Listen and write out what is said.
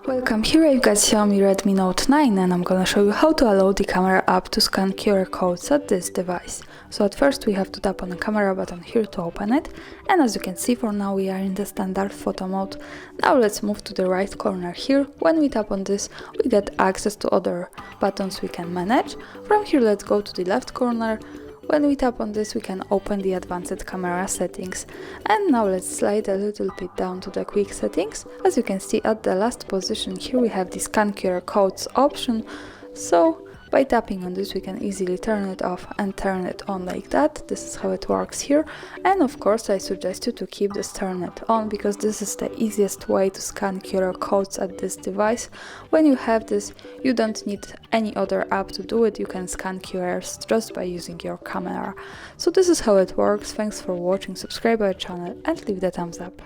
Welcome, here I've got Xiaomi Redmi Note 9 and I'm gonna show you how to allow the camera app to scan QR codes at this device. So at first we have to tap on the camera button here to open it, and as you can see, for now we are in the standard photo mode. Now let's move to the right corner here. When we tap on this, we get access to other buttons we can manage. From here let's go to the left corner. When we tap on this, we can open the advanced camera settings. And now let's slide a little bit down to the quick settings. As you can see, at the last position here we have the scan QR codes option. So by tapping on this, we can easily turn it off and turn it on like that. This is how it works here. And of course, I suggest you to keep this turned on, because this is the easiest way to scan QR codes at this device. When you have this, you don't need any other app to do it. You can scan QRs just by using your camera. So this is how it works. Thanks for watching. Subscribe our channel and leave the thumbs up.